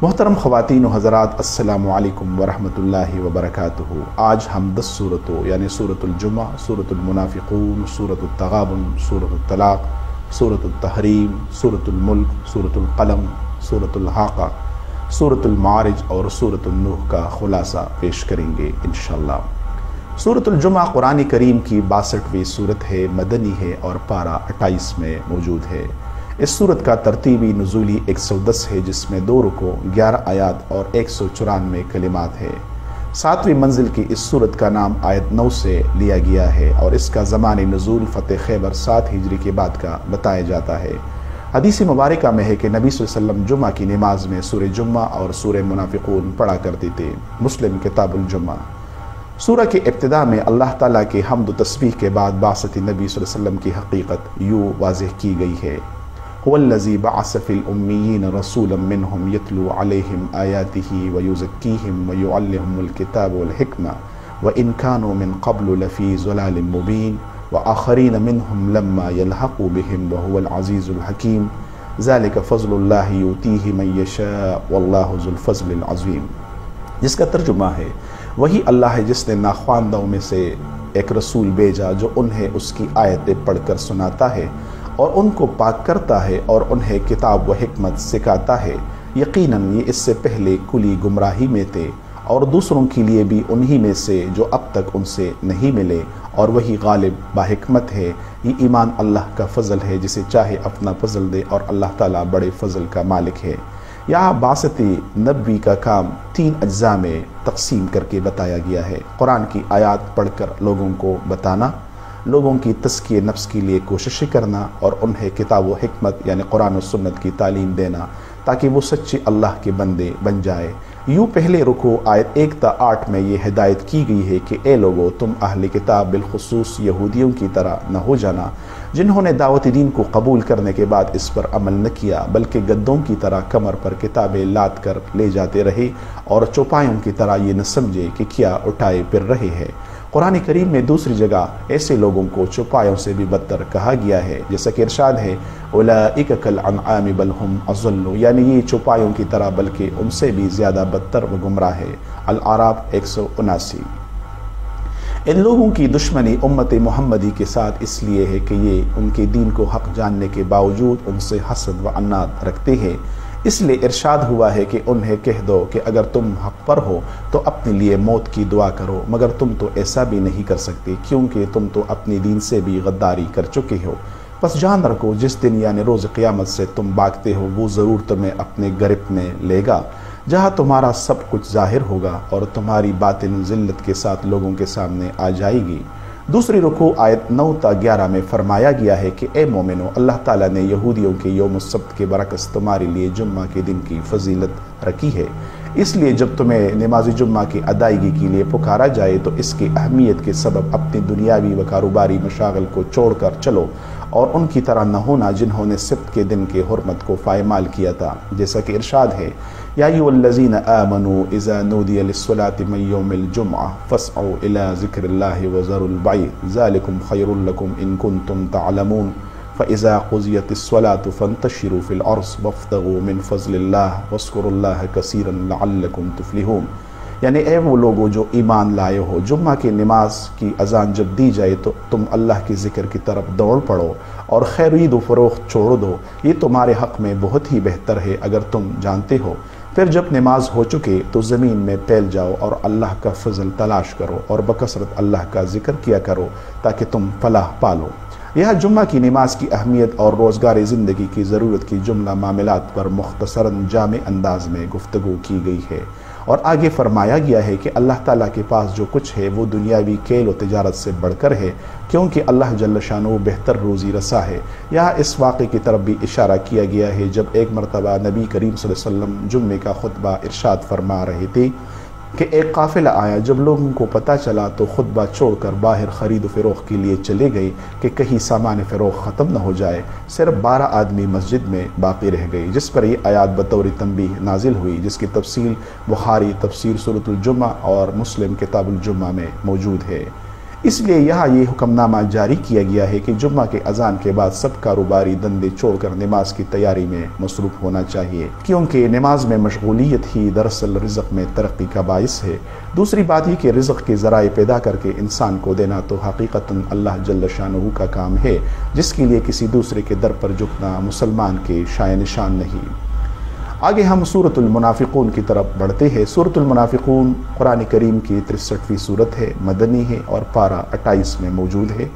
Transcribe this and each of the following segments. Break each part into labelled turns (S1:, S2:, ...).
S1: محترم خواتین و حضرات، السلام علیکم ورحمۃ اللہ وبرکاتہ۔ آج ہم 10 صورتوں یعنی سورۃ الجمعہ، سورۃ المنافقون، سورۃ التغابن، سورۃ الطلاق، سورۃ التحریم، سورۃ الملک، سورۃ القلم، سورۃ الحاقہ، سورۃ المعارج اور سورۃ النوح کا خلاصہ پیش کریں گے انشاءاللہ۔ سورۃ الجمعہ قرآن کریم کی 62ویں سورت ہے، مدنی ہے اور پارہ 28 میں موجود ہے۔ اس سورت کا ترتیبی نزولی 110 ہے، جس میں 2 رکوع، 11 آیات اور 194 کلمات ہے۔ 7ویں منزل کی اس سورت کا نام آیت 9 سے لیا گیا ہے اور اس کا زمان نزول فتح خیبر 7 ہجری کے بعد کا بتایا جاتا ہے۔ حدیث مبارکہ میں ہے کہ نبی صلی اللہ علیہ وسلم جمعہ کی نماز میں سورہ جمعہ اور سورہ منافقون پڑھا کرتے تھے۔ مسلم کتاب الجمعہ۔ سورہ کے ابتداء میں اللہ تعالیٰ کے حمد و تسبیح کے بعد بعثت نبی صلی اللہ علیہ وسلم کی حقیقت یوں واضح کی گئی ہے: هو الذي بعث في الأميين رسولا منهم يتلو عليهم آياته ويزكيهم ويعلمهم الكتاب والحكمة وإن كانوا من قبل لفي ضلال مبين وآخرين منهم لما يلحقوا بهم وهو العزيز الحكيم ذلك فضل الله يؤتيه من يشاء والله ذو الفضل العظيم۔ جس کا ترجمہ ہے وہی اللہ ہے جس نے ناخواندوں میں سے ایک رسول بھیجا جو انہیں اس کی آیتیں پڑھ کر سناتا ہے اور ان کو پاک کرتا ہے اور انہیں کتاب و حکمت سکھاتا ہے۔ یقیناً یہ اس سے پہلے کلی گمراہی میں تھے اور دوسروں کے لیے بھی انہی میں سے جو اب تک ان سے نہیں ملے، اور وہی غالب باحکمت ہے۔ یہ ایمان اللہ کا فضل ہے، جسے چاہے اپنا فضل دے اور اللہ تعالیٰ بڑے فضل کا مالک ہے۔ یہاں بعثت نبوی کا کام 3 اجزاء میں تقسیم کر کے بتایا گیا ہے: قرآن کی آیات پڑھ کر لوگوں کو بتانا، لوگوں کی تزکیہ نفس کے لیے کوششیں کرنا، اور انہیں کتاب و حکمت یعنی قرآن و سنت کی تعلیم دینا تاکہ وہ سچے اللہ کے بندے بن جائے۔ یوں پہلے رکوع آیت 1 تا 8 میں یہ ہدایت کی گئی ہے کہ اے لوگو، تم اہل کتاب بالخصوص یہودیوں کی طرح نہ ہو جانا، جنہوں نے دعوت دین کو قبول کرنے کے بعد اس پر عمل نہ کیا، بلکہ گدوں کی طرح کمر پر کتابیں لاد کر لے جاتے رہے اور چوپایوں کی طرح یہ نہ سمجھے کہ کیا اٹھائے پھر رہے ہیں۔ قرآن کریم میں دوسری جگہ ایسے لوگوں کو چوپایوں سے بھی بدتر کہا گیا ہے، جیسا کہ ارشاد ہے: اولئک کالانعام بل ھم اضل، یعنی یہ چوپایوں کی طرح بلکہ ان سے بھی زیادہ بدتر و گمراہ ہے۔ الاعراف 179۔ ان لوگوں کی دشمنی امت محمدی کے ساتھ اس لیے ہے کہ یہ ان کے دین کو حق جاننے کے باوجود ان سے حسد و عناد رکھتے ہیں۔ اس لیے ارشاد ہوا ہے کہ انہیں کہہ دو کہ اگر تم حق پر ہو تو اپنے لیے موت کی دعا کرو، مگر تم تو ایسا بھی نہیں کر سکتے، کیونکہ تم تو اپنے دین سے بھی غداری کر چکے ہو۔ پس جان رکھو، جس دن یعنی روز قیامت سے تم بھاگتے ہو، وہ ضرور تمہیں اپنے گرفت میں لے گا، جہاں تمہارا سب کچھ ظاہر ہوگا اور تمہاری باطن ذلت کے ساتھ لوگوں کے سامنے آ جائے گی۔ دوسری رکوع آیت 9 تا 11 میں فرمایا گیا ہے کہ اے مومنو، اللہ تعالیٰ نے یہودیوں کے یوم السبت کے برعکس تمہارے لیے جمعہ کے دن کی فضیلت رکھی ہے، اس لیے جب تمہیں نماز جمعہ کی ادائیگی کے لیے پکارا جائے تو اس کی اہمیت کے سبب اپنی دنیاوی و کاروباری مشاغل کو چھوڑ کر چلو، اور ان کی طرح نہ ہونا جنہوں نے سبت کے دن کے حرمت کو پائمال کیا تھا، جیسا کہ ارشاد ہے: یا ایھا الذین آمنوا اذا نودی للصلاۃ من یوم الجمعہ فاسعوا الی ذکر اللہ وذروا البیع ذلکم خیر لکم ان کنتم تعلمون فاذا قضیت الصلاۃ فانتشروا فی الارض وابتغوا من فضل اللہ واذکروا اللہ کثیرا لعلکم تفلحون۔ یعنی اے وہ لوگوں جو ایمان لائے ہو، جمعہ کی نماز کی اذان جب دی جائے تو تم اللہ کے ذکر کی طرف دوڑ پڑو اور خرید و فروخت چھوڑ دو، یہ تمہارے حق میں بہت ہی بہتر ہے اگر تم جانتے ہو۔ پھر جب نماز ہو چکے تو زمین میں پھیل جاؤ اور اللہ کا فضل تلاش کرو اور بکثرت اللہ کا ذکر کیا کرو تاکہ تم فلاح پالو۔ یہ جمعہ کی نماز کی اہمیت اور روزگار زندگی کی ضرورت کی جملہ معاملات پر مختصراً جامع انداز میں گفتگو کی گئی ہے، اور آگے فرمایا گیا ہے کہ اللہ تعالیٰ کے پاس جو کچھ ہے وہ دنیاوی کھیل و تجارت سے بڑھ کر ہے، کیونکہ اللہ جل شانہ بہتر روزی رسا ہے۔ یہاں اس واقعے کی طرف بھی اشارہ کیا گیا ہے جب ایک مرتبہ نبی کریم صلی اللہ علیہ وسلم جمعے کا خطبہ ارشاد فرما رہے تھے کہ ایک قافلہ آیا، جب لوگوں کو پتہ چلا تو خطبہ چھوڑ کر باہر خرید و فروخت کے لیے چلے گئے کہ کہیں سامان فروخت ختم نہ ہو جائے۔ صرف 12 آدمی مسجد میں باقی رہ گئے، جس پر یہ آیات بطور تنبیہ نازل ہوئی، جس کی تفصیل بخاری تفسیر سورۃ الجمعہ اور مسلم کتاب الجمعہ میں موجود ہے۔ اس لیے یہاں یہ حکم نامہ جاری کیا گیا ہے کہ جمعہ کے اذان کے بعد سب کاروباری دندے چھوڑ کر نماز کی تیاری میں مصروف ہونا چاہیے، کیونکہ نماز میں مشغولیت ہی دراصل رزق میں ترقی کا باعث ہے۔ دوسری بات یہ کہ رزق کے ذرائع پیدا کر کے انسان کو دینا تو حقیقتاً اللہ جل شانہ کا کام ہے، جس کے لیے کسی دوسرے کے در پر جھکنا مسلمان کے شائع نشان نہیں۔ آگے ہم سورۃ المنافقون کی طرف بڑھتے ہیں۔ سورۃ المنافقون قرآن کریم کی 63ویں سورت ہے، مدنی ہے اور پارہ 28 میں موجود ہے۔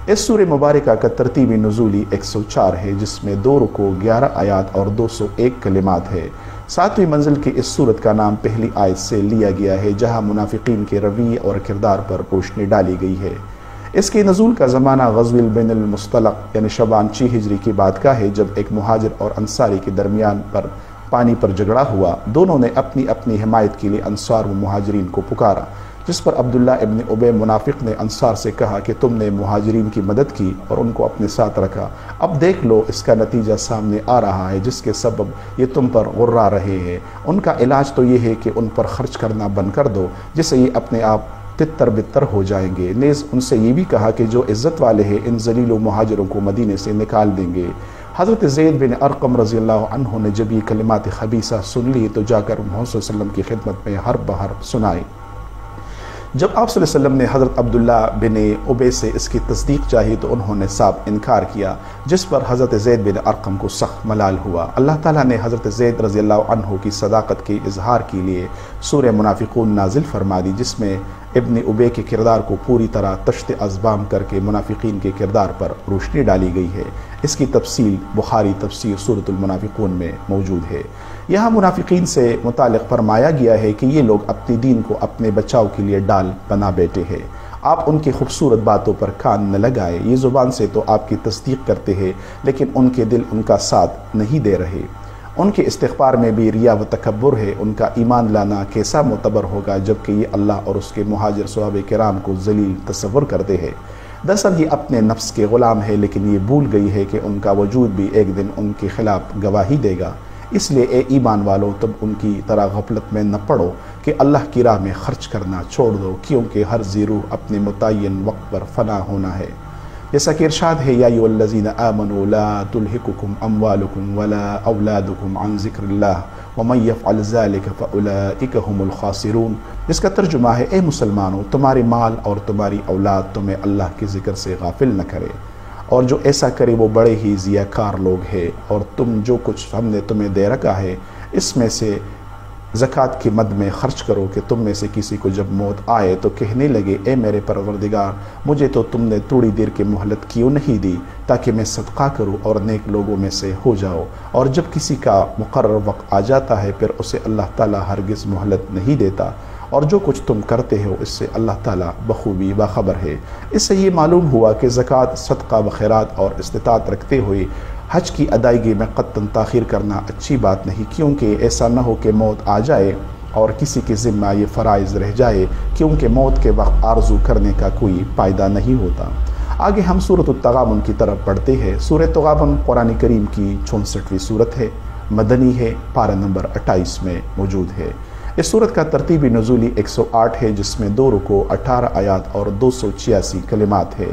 S1: اس سورہ مبارکہ کا ترتیبی نزولی 104 ہے، جس میں 2 رکوع 11 آیات اور 201 کلمات ہے۔ 7ویں منزل کی اس سورت کا نام پہلی آیت سے لیا گیا ہے، جہاں منافقین کے رویے اور کردار پر روشنی ڈالی گئی ہے۔ اس کے نزول کا زمانہ غزوہ بین المصطلق یعنی شعبان 6 ہجری کی بات کا ہے، جب ایک مہاجر اور انصاری کے درمیان پانی پر جھگڑا ہوا۔ دونوں نے اپنی اپنی حمایت کے لیے انصار و مہاجرین کو پکارا، جس پر عبداللہ ابن ابی منافق نے انصار سے کہا کہ تم نے مہاجرین کی مدد کی اور ان کو اپنے ساتھ رکھا، اب دیکھ لو اس کا نتیجہ سامنے آ رہا ہے جس کے سبب یہ تم پر غرا رہے ہیں۔ ان کا علاج تو یہ ہے کہ ان پر خرچ کرنا بند کر دو، جس سے یہ اپنے آپ تتر بتر ہو جائیں گے۔ نیز ان سے یہ بھی کہا کہ جو عزت والے ہیں ان ذلیل و مہاجروں کو مدینے سے نکال دیں گے۔ حضرت زید بن ارقم رضی اللہ عنہ نے جب یہ کلمات خبیثہ سن لی تو جا کر محمد صلی اللہ علیہ وسلم کی خدمت میں ہر بہر سنائی۔ جب آپ صلی اللہ علیہ وسلم نے حضرت عبداللہ بن ابی سے اس کی تصدیق چاہی تو انہوں نے صاف انکار کیا، جس پر حضرت زید بن ارقم کو سخت ملال ہوا۔ اللہ تعالیٰ نے حضرت زید رضی اللہ عنہ کی صداقت کے اظہار کے لیے سورہ منافقون نازل فرما دی، جس میں ابن ابی کے کردار کو پوری طرح تشت ازبام کر کے منافقین کے کردار پر روشنی ڈالی گئی ہے۔ اس کی تفصیل بخاری تفسیر سورۃ المنافقون میں موجود ہے۔ یہاں منافقین سے متعلق فرمایا گیا ہے کہ یہ لوگ اپنے دین کو اپنے بچاؤ کے لیے ڈال بنا بیٹھے ہیں۔ آپ ان کی خوبصورت باتوں پر کان نہ لگائے، یہ زبان سے تو آپ کی تصدیق کرتے ہیں لیکن ان کے دل ان کا ساتھ نہیں دے رہے۔ ان کے استغفار میں بھی ریا و تکبر ہے۔ ان کا ایمان لانا کیسا معتبر ہوگا جبکہ یہ اللہ اور اس کے مہاجر صحابہ کرام کو ذلیل تصور کرتے ہیں۔ دراصل یہ اپنے نفس کے غلام ہے، لیکن یہ بھول گئی ہے کہ ان کا وجود بھی ایک دن ان کے خلاف گواہی دے گا۔ اس لیے اے ایمان والو، تب ان کی طرح غفلت میں نہ پڑو کہ اللہ کی راہ میں خرچ کرنا چھوڑ دو، کیونکہ ہر ذی روح اپنے متعین وقت پر فنا ہونا ہے۔ جیسا کہ ارشاد ہے، یا ایھا الذین آمنوا لا تلہککم اموالکم ولا اولادکم عن ذکر اللہ ومن یفعل ذلک فاولئک هم الخاسرون، جس کا ترجمہ ہے اے مسلمانوں، تمہارے مال اور تمہاری اولاد تمہیں اللہ کے ذکر سے غافل نہ کرے، اور جو ایسا کرے وہ بڑے ہی ضیاءکار لوگ ہیں۔ اور تم جو کچھ ہم نے تمہیں دے رکھا ہے اس میں سے زکوٰۃ کی مد میں خرچ کرو کہ تم میں سے کسی کو جب موت آئے تو کہنے لگے اے میرے پروردگار، مجھے تو تم نے تھوڑی دیر کی مہلت کیوں نہیں دی تاکہ میں صدقہ کروں اور نیک لوگوں میں سے ہو جاؤ۔ اور جب کسی کا مقرر وقت آ جاتا ہے پھر اسے اللہ تعالیٰ ہرگز مہلت نہیں دیتا، اور جو کچھ تم کرتے ہو اس سے اللہ تعالیٰ بخوبی باخبر ہے۔ اس سے یہ معلوم ہوا کہ زکوٰۃ، صدقہ و خیرات اور استطاعت رکھتے ہوئے حج کی ادائیگی میں قطعاً تاخیر کرنا اچھی بات نہیں، کیونکہ ایسا نہ ہو کہ موت آ جائے اور کسی کے ذمہ یہ فرائض رہ جائے، کیونکہ موت کے وقت آرزو کرنے کا کوئی فائدہ نہیں ہوتا۔ آگے ہم سورۃ التغابن کی طرف بڑھتے ہیں۔ سورۃ التغابن قرآن کریم کی 64ویں سورت ہے، مدنی ہے، پارہ نمبر 28 میں موجود ہے۔ اس سورت کا ترتیبی نزولی 108 ہے، جس میں 2 رکوع 18 آیات اور 286 کلمات ہے۔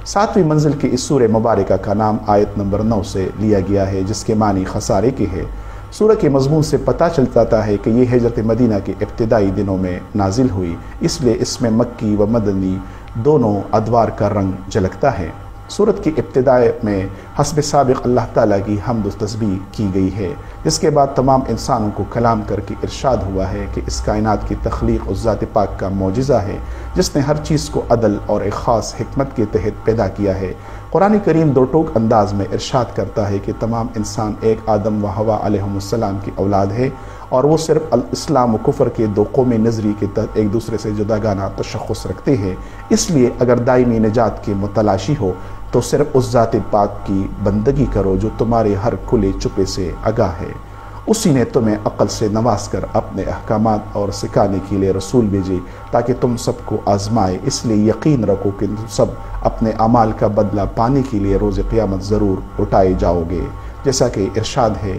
S1: 7ویں منزل کی اس سورہ مبارکہ کا نام آیت نمبر 9 سے لیا گیا ہے، جس کے معنی خسارے کے ہے۔ سورہ کے مضمون سے پتہ چلتا ہے کہ یہ ہجرت مدینہ کے ابتدائی دنوں میں نازل ہوئی، اس لیے اس میں مکی و مدنی دونوں ادوار کا رنگ جھلکتا ہے۔ سورت کی ابتداء میں حسب سابق اللہ تعالیٰ کی حمد و تسبیح کی گئی ہے، جس کے بعد تمام انسانوں کو کلام کر کے ارشاد ہوا ہے کہ اس کائنات کی تخلیق اس ذات پاک کا معجزہ ہے جس نے ہر چیز کو عدل اور ایک خاص حکمت کے تحت پیدا کیا ہے۔ قرآن کریم دو ٹوک انداز میں ارشاد کرتا ہے کہ تمام انسان ایک آدم و حوا علیہم السلام کی اولاد ہے، اور وہ صرف اسلام و کفر کے دو قومی نظری کے تحت ایک دوسرے سے جداگانہ تشخص رکھتے ہیں۔ اس لیے اگر دائمی نجات کی متلاشی ہو تو صرف اس ذات پاک کی بندگی کرو جو تمہارے ہر کھلے چھپے سے آگاہ ہے۔ اسی نے تمہیں عقل سے نواز کر اپنے احکامات اور سکھانے کے لیے رسول بھیجے تاکہ تم سب کو آزمائے۔ اس لیے یقین رکھو کہ تم سب اپنے اعمال کا بدلہ پانے کے لیے روز قیامت ضرور اٹھائے جاؤ گے۔ جیسا کہ ارشاد ہے،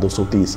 S1: 230।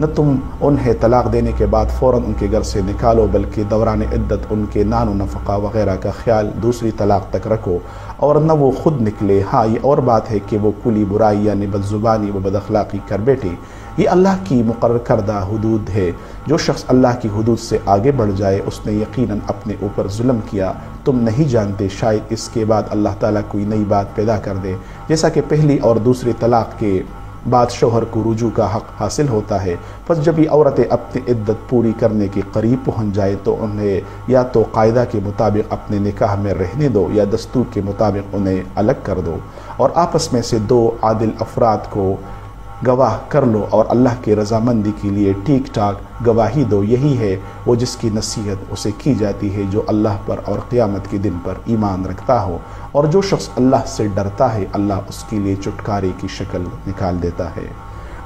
S1: نہ تم انہیں طلاق دینے کے بعد فوراً ان کے گھر سے نکالو، بلکہ دوران عدت ان کے نان و نفقہ وغیرہ کا خیال دوسری طلاق تک رکھو، اور نہ وہ خود نکلے۔ ہاں یہ اور بات ہے کہ وہ کلی برائی یعنی بد زبانی و بد اخلاقی کر بیٹھے۔ یہ اللہ کی مقرر کردہ حدود ہے۔ جو شخص اللہ کی حدود سے آگے بڑھ جائے اس نے یقیناً اپنے اوپر ظلم کیا۔ تم نہیں جانتے شاید اس کے بعد اللہ تعالیٰ کوئی نئی بات پیدا کر دے، جیسا کہ پہلی اور دوسری طلاق کے بعد شوہر کو رجوع کا حق حاصل ہوتا ہے۔ پس جب یہ عورتیں اپنی عدت پوری کرنے کے قریب پہنچ جائے تو انہیں یا تو قاعدہ کے مطابق اپنے نکاح میں رہنے دو یا دستور کے مطابق انہیں الگ کر دو، اور آپس میں سے دو عادل افراد کو گواہ کر لو اور اللہ کی رضامندی کے لیے ٹھیک ٹھاک گواہی دو۔ یہی ہے وہ جس کی نصیحت اسے کی جاتی ہے جو اللہ پر اور قیامت کے دن پر ایمان رکھتا ہو، اور جو شخص اللہ سے ڈرتا ہے اللہ اس کے لیے چھٹکارے کی شکل نکال دیتا ہے۔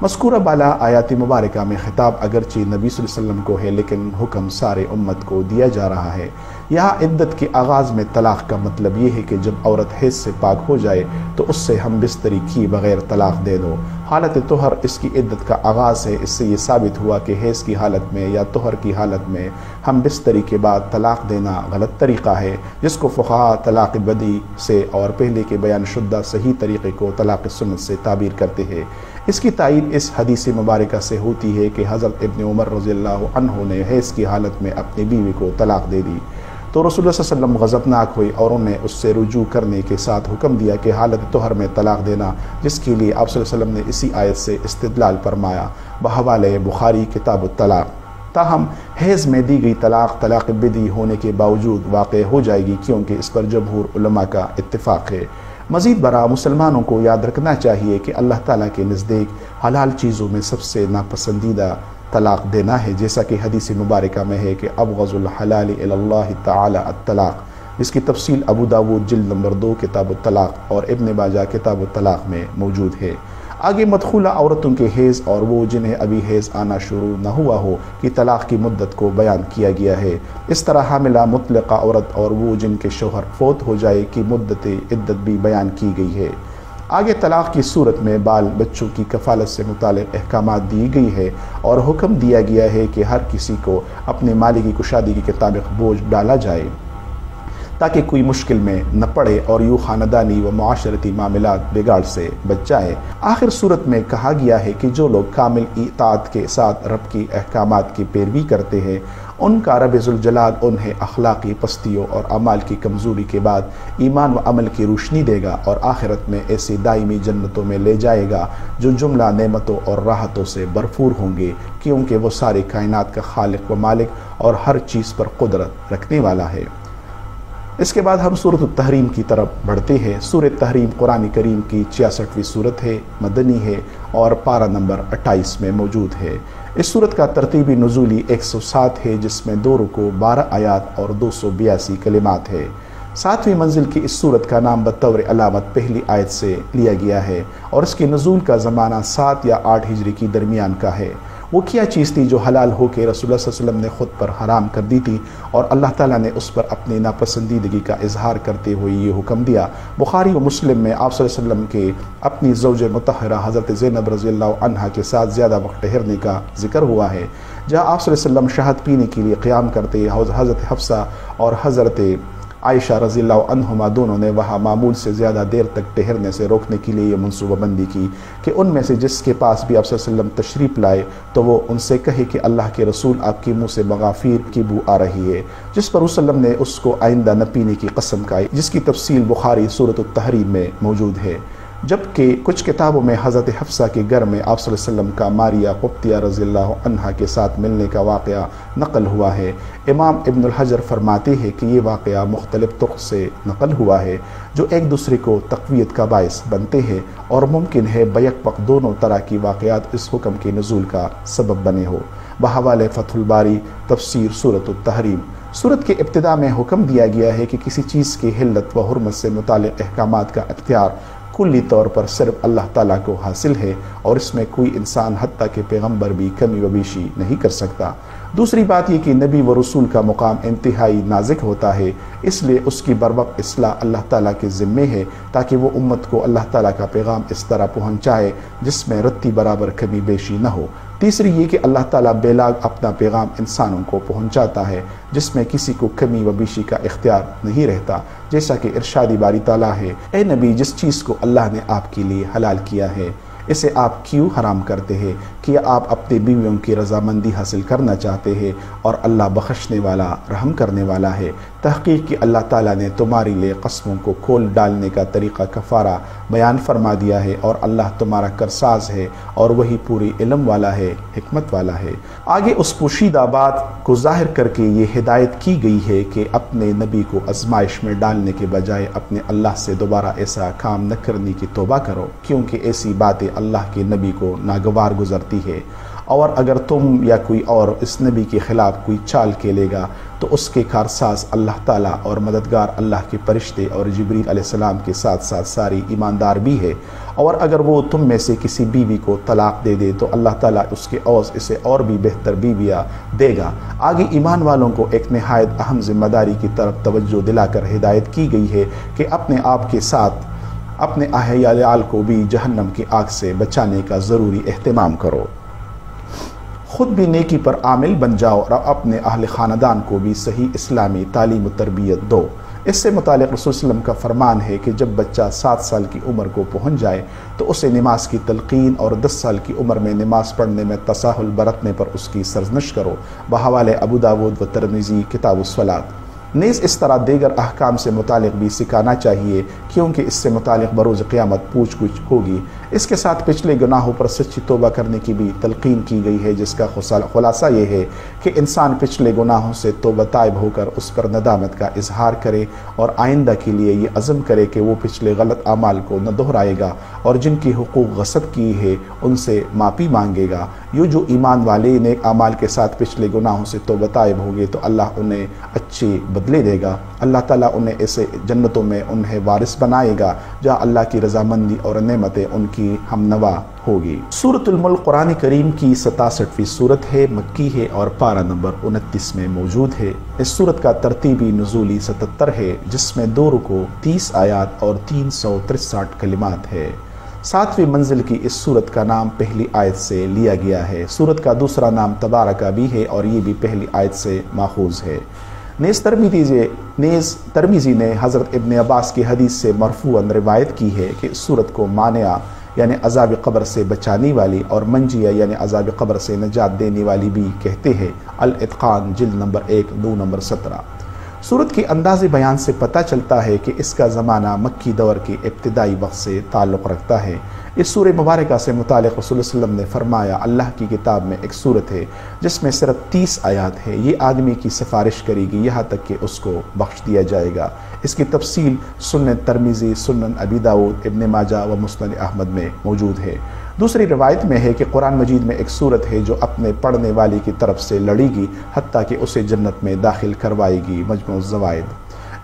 S1: مذکورہ بالا آیات مبارکہ میں خطاب اگرچہ نبی صلی اللہ علیہ وسلم کو ہے، لیکن حکم سارے امت کو دیا جا رہا ہے۔ یہاں عدت کے آغاز میں طلاق کا مطلب یہ ہے کہ جب عورت حیض سے پاک ہو جائے تو اس سے ہم بستری کی بغیر طلاق دے دو۔ حالت طہر اس کی عدت کا آغاز ہے۔ اس سے یہ ثابت ہوا کہ حیض کی حالت میں یا طہر کی حالت میں ہم بستری کے بعد طلاق دینا غلط طریقہ ہے، جس کو فقہاء طلاق بدی سے اور پہلے کے بیان شدہ صحیح طریقے کو طلاق سنت سے تعبیر کرتے ہیں۔ اس کی تائید اس حدیث مبارکہ سے ہوتی ہے کہ حضرت ابن عمر رضی اللہ عنہ نے حیض کی حالت میں اپنی بیوی کو طلاق دے دی تو رسول اللہ صلی اللہ علیہ وسلم غضبناک ہوئی اور انہیں اس سے رجوع کرنے کے ساتھ حکم دیا کہ حالت طہر میں طلاق دینا، جس کے لیے آپ صلی اللہ علیہ وسلم نے اسی آیت سے استدلال فرمایا بحوالہ بخاری کتاب الطلاق۔ تاہم حیض میں دی گئی طلاق طلاق بدی ہونے کے باوجود واقع ہو جائے گی، کیونکہ اس پر جمہور علماء کا اتفاق ہے۔ مزید برآں مسلمانوں کو یاد رکھنا چاہیے کہ اللہ تعالیٰ کے نزدیک حلال چیزوں میں سب سے ناپسندیدہ طلاق دینا ہے، جیسا کہ حدیث مبارکہ میں ہے کہ ابغض الحلال الی اللہ تعالی الطلاق، جس کی تفصیل ابو داود جلد نمبر 2 کتاب الطلاق اور ابن ماجہ کتاب الطلاق میں موجود ہے۔ آگے مدخولہ عورتوں کے حیض اور وہ جنہیں ابھی حیض آنا شروع نہ ہوا ہو کہ طلاق کی مدت کو بیان کیا گیا ہے۔ اس طرح حاملہ مطلقہ عورت اور وہ جن کے شوہر فوت ہو جائے کی مدت عدت بھی بیان کی گئی ہے۔ آگے طلاق کی صورت میں بال بچوں کی کفالت سے متعلق احکامات دی گئی ہے اور حکم دیا گیا ہے کہ ہر کسی کو اپنے مالک کی کشادگی کے مطابق بوجھ ڈالا جائے تاکہ کوئی مشکل میں نہ پڑے اور یوں خاندانی و معاشرتی معاملات بگاڑ سے بچ جائے۔ آخر صورت میں کہا گیا ہے کہ جو لوگ کامل اطاعت کے ساتھ رب کی احکامات کی پیروی کرتے ہیں ان کا رب ذوالجلال انہیں اخلاقی پستیوں اور اعمال کی کمزوری کے بعد ایمان و عمل کی روشنی دے گا اور آخرت میں ایسی دائمی جنتوں میں لے جائے گا جو جملہ نعمتوں اور راحتوں سے بھرپور ہوں گے، کیونکہ وہ سارے کائنات کا خالق و مالک اور ہر چیز پر قدرت رکھنے والا ہے۔ اس کے بعد ہم سورۃ التحریم کی طرف بڑھتے ہیں۔ سورۃ تحریم قرآن کریم کی 66ویں سورت ہے، مدنی ہے اور پارہ نمبر 28 میں موجود ہے۔ اس سورت کا ترتیبی نزولی 107 ہے، جس میں 2 رکوع 12 آیات اور 282 کلمات ہے۔ 7ویں منزل کی اس سورت کا نام بطور علامت پہلی آیت سے لیا گیا ہے اور اس کے نزول کا زمانہ 7 یا 8 ہجری کی درمیان کا ہے۔ وہ کیا چیز تھی جو حلال ہو کے رسول اللہ صلی اللہ علیہ وسلم نے خود پر حرام کر دی تھی اور اللہ تعالیٰ نے اس پر اپنی ناپسندیدگی کا اظہار کرتے ہوئے یہ حکم دیا۔ بخاری و مسلم میں آپ صلی اللہ علیہ وسلم کے اپنی زوج مطہرہ حضرت زینب رضی اللہ عنہا کے ساتھ زیادہ وقت ٹھہرنے کا ذکر ہوا ہے، جہاں آپ صلی اللہ علیہ وسلم شہد پینے کے لیے قیام کرتے حضرت حفصہ اور حضرت عائشہ رضی اللہ عنہما دونوں نے وہاں معمول سے زیادہ دیر تک ٹھہرنے سے روکنے کے لیے یہ منصوبہ بندی کی کہ ان میں سے جس کے پاس بھی آپ صلی اللہ علیہ وسلم تشریف لائے تو وہ ان سے کہے کہ اللہ کے رسول آپ کے منہ سے مغافیر کی بو آ رہی ہے، جس پر رسول اللہ نے اس کو آئندہ نہ پینے کی قسم کھائی، جس کی تفصیل بخاری سورۃ التحریم میں موجود ہے۔ جبکہ کچھ کتابوں میں حضرت حفصہ کے گھر میں آپ صلی اللہ علیہ وسلم کا ماریہ قبطیہ رضی اللہ عنہا کے ساتھ ملنے کا واقعہ نقل ہوا ہے۔ امام ابن الحجر فرماتے ہیں کہ یہ واقعہ مختلف طرق سے نقل ہوا ہے جو ایک دوسرے کو تقویت کا باعث بنتے ہیں اور ممکن ہے بیک وقت دونوں طرح کی واقعات اس حکم کے نزول کا سبب بنے ہو۔ بحوالہ فتح الباری تفسیر سورۃ التحریم۔ سورت کے ابتدا میں حکم دیا گیا ہے کہ کسی چیز کی حلت و حرمت سے متعلق احکامات کا اختیار کلی طور پر صرف اللہ تعالیٰ کو حاصل ہے اور اس میں کوئی انسان حتیٰ کہ پیغمبر بھی کمی و بیشی نہیں کر سکتا۔ دوسری بات یہ کہ نبی و رسول کا مقام انتہائی نازک ہوتا ہے، اس لیے اس کی بروقت اصلاح اللہ تعالیٰ کے ذمے ہے تاکہ وہ امت کو اللہ تعالیٰ کا پیغام اس طرح پہنچائے جس میں رتی برابر کمی بیشی نہ ہو۔ تیسری یہ کہ اللہ تعالیٰ بے لاگ اپنا پیغام انسانوں کو پہنچاتا ہے جس میں کسی کو کمی و بیشی کا اختیار نہیں رہتا، جیسا کہ ارشاد باری تعالیٰ ہے، اے نبی جس چیز کو اللہ نے آپ کے لیے حلال کیا ہے اسے آپ کیوں حرام کرتے ہیں؟ کیا آپ اپنی بیویوں کی رضامندی حاصل کرنا چاہتے ہیں؟ اور اللہ بخشنے والا رحم کرنے والا ہے۔ تحقیق کہ اللہ تعالیٰ نے تمہارے لیے قسموں کو کھول ڈالنے کا طریقہ کفارہ بیان فرما دیا ہے، اور اللہ تمہارا کرساز ہے اور وہی پوری علم والا ہے، حکمت والا ہے۔ آگے اس پوشیدہ بات کو ظاہر کر کے یہ ہدایت کی گئی ہے کہ اپنے نبی کو آزمائش میں ڈالنے کے بجائے اپنے اللہ سے دوبارہ ایسا کام نہ کرنے کی توبہ کرو، کیونکہ ایسی باتیں اللہ کے نبی کو ناگوار گزرتی ہے، اور اگر تم یا کوئی اور اس نبی کے خلاف کوئی چال کھیلے گا تو اس کے کارساز اللہ تعالیٰ اور مددگار اللہ کے فرشتے اور جبریل علیہ السلام کے ساتھ ساتھ ساری ایماندار بھی ہے، اور اگر وہ تم میں سے کسی بیوی کو طلاق دے دے تو اللہ تعالیٰ اس کے عوض اسے اور بھی بہتر بیویاں دے گا۔ آگے ایمان والوں کو ایک نہایت اہم ذمہ داری کی طرف توجہ دلا کر ہدایت کی گئی ہے کہ اپنے آپ کے ساتھ اپنے اہلیال کو بھی جہنم کی آگ سے بچانے کا ضروری اہتمام کرو، خود بھی نیکی پر عامل بن جاؤ اور اپنے اہل خاندان کو بھی صحیح اسلامی تعلیم و تربیت دو۔ اس سے متعلق رسول صلی اللہ علیہ وسلم کا فرمان ہے کہ جب بچہ 7 سال کی عمر کو پہنچ جائے تو اسے نماز کی تلقین اور 10 سال کی عمر میں نماز پڑھنے میں تساہل برتنے پر اس کی سرزنش کرو، بحوالہ ابو داود و ترمذی کتاب الصلاۃ۔ نیز اس طرح دیگر احکام سے متعلق بھی سکھانا چاہیے، کیونکہ اس سے متعلق بروز قیامت پوچھ گچھ ہوگی۔ اس کے ساتھ پچھلے گناہوں پر سچی توبہ کرنے کی بھی تلقین کی گئی ہے، جس کا خلاصہ یہ ہے کہ انسان پچھلے گناہوں سے توبہ طائب ہو کر اس پر ندامت کا اظہار کرے اور آئندہ کے لیے یہ عزم کرے کہ وہ پچھلے غلط اعمال کو نہ دہرائے گا، اور جن کی حقوق غصب کی ہے ان سے معافی مانگے گا۔ یہ جو ایمان والے نیک اعمال کے ساتھ پچھلے گناہوں سے توبہ طائب ہوگے تو اللہ انہیں اچھے بدلے دے گا۔ اللہ تعالیٰ انہیں ایسے جنتوں میں انہیں وارث بنائے گا جہاں اللہ کی رضامندی اور نعمتیں ان کی ہمنوا ہوگی۔ سورۃ الملک قرآن کریم کی 67ویں سورت ہے، مکی ہے اور پارہ نمبر 29 میں موجود ہے۔ اس سورت کا ترتیبی نزولی 77 ہے، جس میں 2 رکوع، 30 آیات اور 363 کلمات ہے۔ 7ویں منزل کی اس سورت کا نام پہلی آیت سے لیا گیا ہے۔ سورت کا دوسرا نام تبارکہ بھی ہے اور یہ بھی پہلی آیت سے ماخوذ ہے۔ نیز ترمذی نے حضرت ابن عباس کی حدیث سے مرفوعاً روایت کی ہے کہ اس سورت کو مانعہ یعنی عذاب قبر سے بچانے والی اور منجیہ یعنی عذاب قبر سے نجات دینے والی بھی کہتے ہیں۔ الاتقان جلد نمبر 1 2 نمبر 17۔ سورت کے انداز بیان سے پتہ چلتا ہے کہ اس کا زمانہ مکی دور کے ابتدائی وقت سے تعلق رکھتا ہے۔ اس سورہ مبارکہ سے متعلق رسول اللہ علیہ وسلم نے فرمایا، اللہ کی کتاب میں ایک سورت ہے جس میں صرف 30 آیات ہے، یہ آدمی کی سفارش کرے گی یہاں تک کہ اس کو بخش دیا جائے گا۔ اس کی تفصیل سنن ترمذی، سنن ابی داؤد، ابن ماجہ و مسند احمد میں موجود ہے۔ دوسری روایت میں ہے کہ قرآن مجید میں ایک سورت ہے جو اپنے پڑھنے والی کی طرف سے لڑے گی حتیٰ کہ اسے جنت میں داخل کروائے گی۔ مجموع الزوائد۔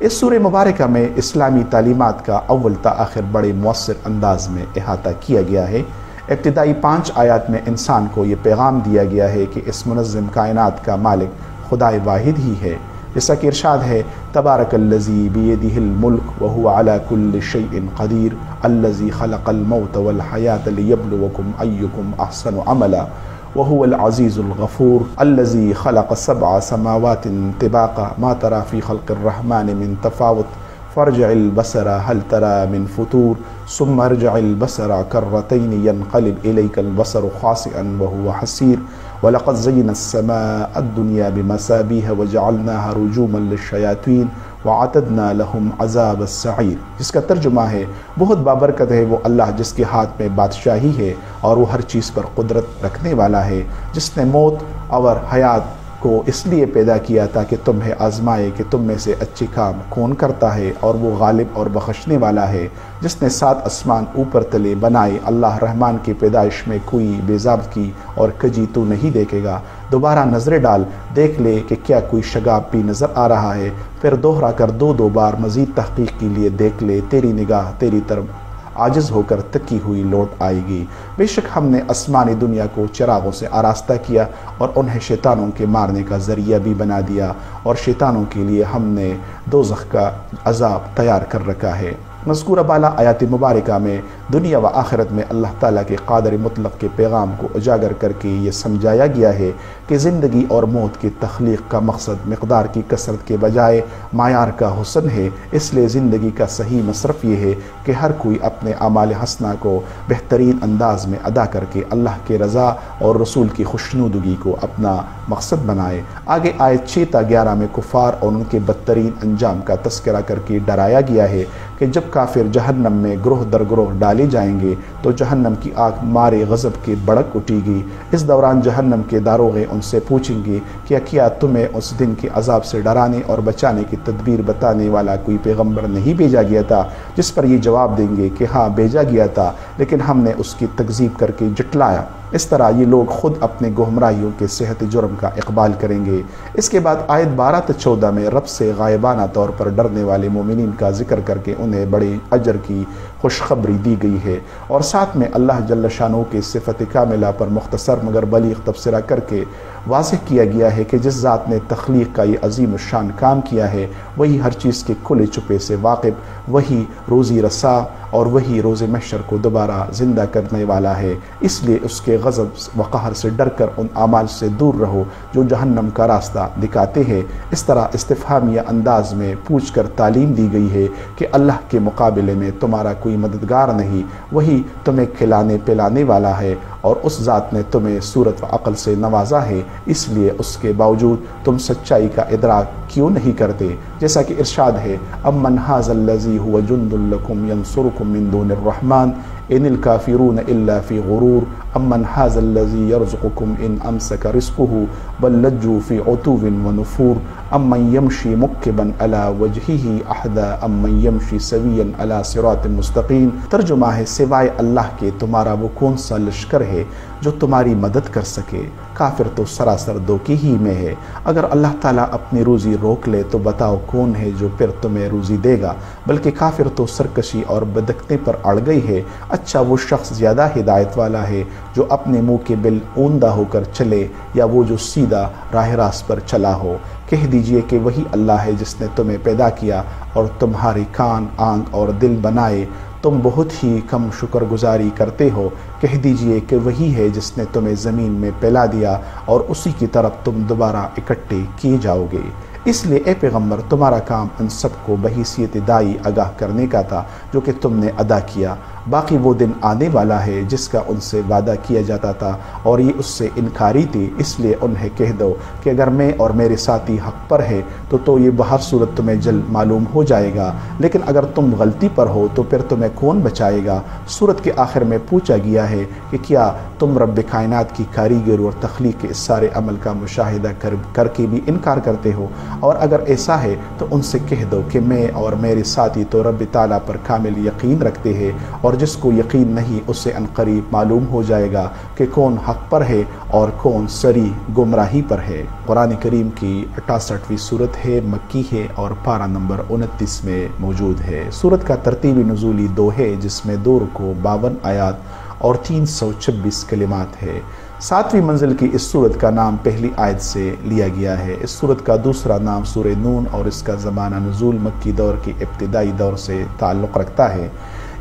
S1: اس سورہ مبارکہ میں اسلامی تعلیمات کا اول تا آخر بڑے مؤثر انداز میں احاطہ کیا گیا ہے۔ ابتدائی 5 آیات میں انسان کو یہ پیغام دیا گیا ہے کہ اس منظم کائنات کا مالک خدائے واحد ہی ہے، جیسا کہ ارشاد ہے، تبارک الذی بیدہ الملک وہو علی کل شیء قدیر الذی خلق الموت والحیاۃ لیبلوکم ایکم احسن عملا وهو العزیز الغفور الذی خلق 7 سماوات طباقا ما ترى في خلق الرحمن من تفاوت فارجع البصر هل ترى من فطور ثم ارجع البصر كرتين ينقلب إليك البصر خاسئا وهو حسير وَلَقَدْ زَيَّنَّا السَّمَاءَ الدُّنْيَا بِمَصَابِيحَ وَجَعَلْنَاهَا رُجُومًا لِلشَّيَاطِينِ وَأَعْتَدْنَا لَهُمْ عَذَابَ السَّعِيرِ، جس کا ترجمہ ہے بہت بابرکت ہے وہ اللہ جس کے ہاتھ میں بادشاہی ہے اور وہ ہر چیز پر قدرت رکھنے والا ہے، جس نے موت اور حیات کو اس لیے پیدا کیا تاکہ تمہیں آزمائے کہ تم میں سے اچھے کام کون کرتا ہے، اور وہ غالب اور بخشنے والا ہے جس نے 7 آسمان اوپر تلے بنائے۔ اللہ رحمان کی پیدائش میں کوئی بے ضابطگی اور کجی تو نہیں دیکھے گا، دوبارہ نظر ڈال دیکھ لے کہ کیا کوئی شگاف بھی نظر آ رہا ہے، پھر دوہرا کر 2 بار مزید تحقیق کے لیے دیکھ لے، تیری نگاہ تیری طرف عاجز ہو کر تکی ہوئی لوٹ آئے گی۔ بے شک ہم نے آسمانی دنیا کو چراغوں سے آراستہ کیا اور انہیں شیطانوں کے مارنے کا ذریعہ بھی بنا دیا، اور شیطانوں کے لیے ہم نے دوزخ کا عذاب تیار کر رکھا ہے۔ مذکورہ بالا آیات مبارکہ میں دنیا و آخرت میں اللہ تعالیٰ کے قادر مطلق کے پیغام کو اجاگر کر کے یہ سمجھایا گیا ہے کہ زندگی اور موت کی تخلیق کا مقصد مقدار کی کثرت کے بجائے معیار کا حسن ہے۔ اس لیے زندگی کا صحیح مصرف یہ ہے کہ ہر کوئی اپنے اعمال حسنہ کو بہترین انداز میں ادا کر کے اللہ کے رضا اور رسول کی خوشنودگی کو اپنا مقصد بنائے۔ آگے آیت 6 تا 11 میں کفار اور ان کے بدترین انجام کا تذکرہ کر کے ڈرایا گیا ہے کہ جب کافر جہنم میں گروہ در گروہ ڈالے جائیں گے تو جہنم کی آگ مارے غضب کے بڑک اٹھے گی۔ اس دوران جہنم کے داروغے ان سے پوچھیں گے کہ کیا تمہیں اس دن کے عذاب سے ڈرانے اور بچانے کی تدبیر بتانے والا کوئی پیغمبر نہیں بھیجا گیا تھا؟ جس پر یہ جواب دیں گے کہ ہاں بھیجا گیا تھا، لیکن ہم نے اس کی تکذیب کر کے جھٹلایا۔ اس طرح یہ لوگ خود اپنے گمراہیوں کے صحت جرم کا اقبال کریں گے۔ اس کے بعد آیت 12 تا 14 میں رب سے غائبانہ طور پر ڈرنے والے مومنین کا ذکر کر کے انہیں بڑے اجر کی خوشخبری دی گئی ہے، اور ساتھ میں اللہ جل شانہ کے صفت کاملہ پر مختصر مگر بلیغ تبصرہ کر کے واضح کیا گیا ہے کہ جس ذات نے تخلیق کا یہ عظیم الشان کام کیا ہے وہی ہر چیز کے کھلے چھپے سے واقف، وہی روزی رسا اور وہی روز محشر کو دوبارہ زندہ کرنے والا ہے۔ اس لیے اس کے غضب و قہر سے ڈر کر ان اعمال سے دور رہو جو جہنم کا راستہ دکھاتے ہیں۔ اس طرح استفہامیہ انداز میں پوچھ کر تعلیم دی گئی ہے کہ اللہ کے مقابلے میں تمہارا کوئی مددگار نہیں، وہی تمہیں کھلانے پلانے والا ہے، اور اس ذات نے تمہیں صورت و عقل سے نوازا ہے، اس لیے اس کے باوجود تم سچائی کا ادراک کیوں نہیں کرتے؟ جیسا کہ ارشاد ہے امن ھذا الذی ھو جند لکم ینصرکم من دون الرحمن ان الکافرون الا فی غرور امن ھذا الذی یرزقکم ان امسک رزقہ بل لجوا فی عتو ونفور امن یمشی مکبا علی وجہہ اہدی امن یمشی سویا علی صراط مستقیم۔ ترجمہ ہے سوائے اللہ کے تمہارا وہ کون سا لشکر ہے جو تمہاری مدد کر سکے؟ کافر تو سراسر دھوکے ہی میں ہے۔ اگر اللہ تعالیٰ اپنی روزی روک لے تو بتاؤ کون ہے جو پھر تمہیں روزی دے گا؟ بلکہ کافر تو سرکشی اور بدکتے پر اڑ گئی ہے۔ اچھا وہ شخص زیادہ ہدایت والا ہے جو اپنے منہ کے بل اوندہ ہو کر چلے، یا وہ جو سیدھا راہ راست پر چلا ہو؟ کہہ دیجئے کہ وہی اللہ ہے جس نے تمہیں پیدا کیا اور تمہاری کان، آنکھ اور دل بنائے، تم بہت ہی کم شکر گزاری کرتے ہو۔ کہہ دیجئے کہ وہی ہے جس نے تمہیں زمین میں پھیلا دیا اور اسی کی طرف تم دوبارہ اکٹھے کیے جاؤ گے۔ اس لیے اے پیغمبر تمہارا کام ان سب کو بحیثیت داعی آگاہ کرنے کا تھا جو کہ تم نے ادا کیا۔ باقی وہ دن آنے والا ہے جس کا ان سے وعدہ کیا جاتا تھا اور یہ اس سے انکاری تھی، اس لیے انہیں کہہ دو کہ اگر میں اور میرے ساتھی حق پر ہے تو یہ بہر صورت تمہیں جلد معلوم ہو جائے گا، لیکن اگر تم غلطی پر ہو تو پھر تمہیں کون بچائے گا؟ سورت کے آخر میں پوچھا گیا ہے کہ کیا تم رب کائنات کی کاریگر اور تخلیق کے اس سارے عمل کا مشاہدہ کر کے بھی انکار کرتے ہو؟ اور اگر ایسا ہے تو ان سے کہہ دو کہ میں اور میرے ساتھی تو رب تعالیٰ پر کامل یقین رکھتے ہیں، اور جس کو یقین نہیں اسے عنقریب معلوم ہو جائے گا کہ کون حق پر ہے اور کون سری گمراہی پر ہے۔ قرآن کریم کی 68ویں سورت ہے، مکی ہے اور پارہ نمبر 29 میں موجود ہے۔ سورت کا ترتیبی نزولی 2 ہے جس میں 2 رکوع 52 آیات اور 326 کلمات ہے۔ 7ویں منزل کی اس سورت کا نام پہلی آیت سے لیا گیا ہے۔ اس سورت کا دوسرا نام سورہ نون اور اس کا زمانہ نزول مکی دور کی ابتدائی دور سے تعلق رکھتا ہے۔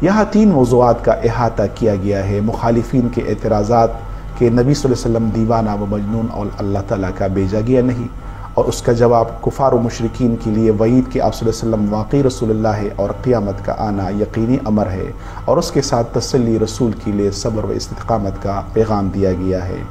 S1: یہاں 3 موضوعات کا احاطہ کیا گیا ہے: مخالفین کے اعتراضات کہ نبی صلی اللہ علیہ وسلم دیوانہ و مجنون اور اللہ تعالیٰ کا بھیجا گیا نہیں، اور اس کا جواب کفار و مشرکین کے لیے وعید کہ آپ صلی اللہ علیہ وسلم واقعی رسول اللہ ہے اور قیامت کا آنا یقینی امر ہے، اور اس کے ساتھ تسلی رسول کے لیے صبر و استقامت کا پیغام دیا گیا ہے۔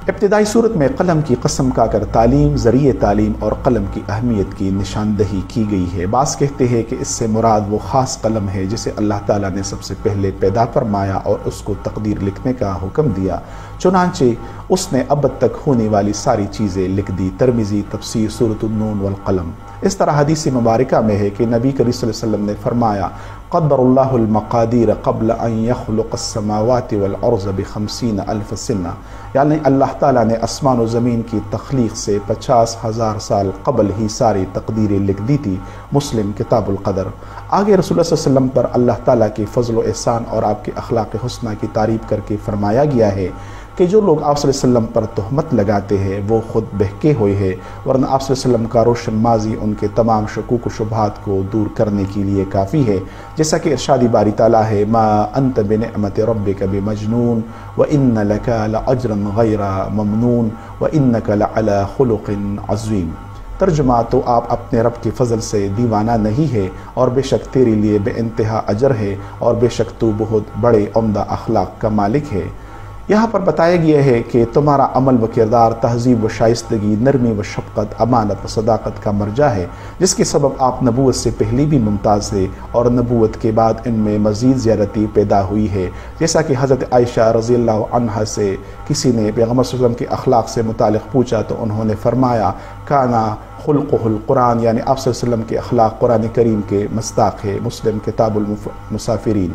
S1: ابتدائی صورت میں قلم کی قسم کھا کر تعلیم، ذریعہ تعلیم اور قلم کی اہمیت کی نشاندہی کی گئی ہے۔ بعض کہتے ہیں کہ اس سے مراد وہ خاص قلم ہے جسے اللہ تعالیٰ نے سب سے پہلے پیدا فرمایا اور اس کو تقدیر لکھنے کا حکم دیا، چنانچہ اس نے اب تک ہونے والی ساری چیزیں لکھ دی۔ ترمذی تفسیر سورۃ النون والقلم۔ اس طرح حدیث مبارکہ میں ہے کہ نبی کریم صلی اللہ علیہ وسلم نے فرمایا قدر اللہ المقادیر قبل ان يخلق السماوات والارض ب50,000 سنہ، یعنی اللہ تعالیٰ نے آسمان و زمین کی تخلیق سے 50,000 سال قبل ہی ساری تقدیریں لکھ دی تھی۔ مسلم کتاب القدر۔ آگے رسول اللہ صلی اللہ علیہ وسلم پر اللہ تعالیٰ کے فضل و احسان اور آپ کے اخلاق حسنہ کی تعریف کر کے فرمایا گیا ہے کہ جو لوگ آپ صلی اللہ علیہ وسلم پر تہمت لگاتے ہیں وہ خود بہکے ہوئے ہیں، ورنہ آپ صلی اللہ علیہ وسلم کا روشن ماضی ان کے تمام شکوک و شبہات کو دور کرنے کے لیے کافی ہے، جیسا کہ ارشاد باری تعالیٰ ہے ما انت بنعمت ربک بمجنون وان لک لاجرا غیر ممنون وانک لعلی خلق عظیم۔ ترجمہ تو آپ اپنے رب کے فضل سے دیوانہ نہیں ہے، اور بے شک تیرے لیے بے انتہا اجر ہے، اور بے شک تو بہت بڑے عمدہ اخلاق کا مالک ہے۔ یہاں پر بتایا گیا ہے کہ تمہارا عمل و کردار تہذیب و شائستگی، نرمی و شفقت، امانت و صداقت کا مرجع ہے، جس کے سبب آپ نبوت سے پہلے بھی ممتاز تھے، اور نبوت کے بعد ان میں مزید زیادتی پیدا ہوئی ہے، جیسا کہ حضرت عائشہ رضی اللہ عنہا سے کسی نے پیغمبر صلی اللہ علیہ وسلم کے اخلاق سے متعلق پوچھا تو انہوں نے فرمایا کانا خلقہ القرآن، یعنی آپ صلی اللہ علیہ وسلم کے اخلاق قرآن کریم کے مصداق ہے، مسلم کتاب المسافرین۔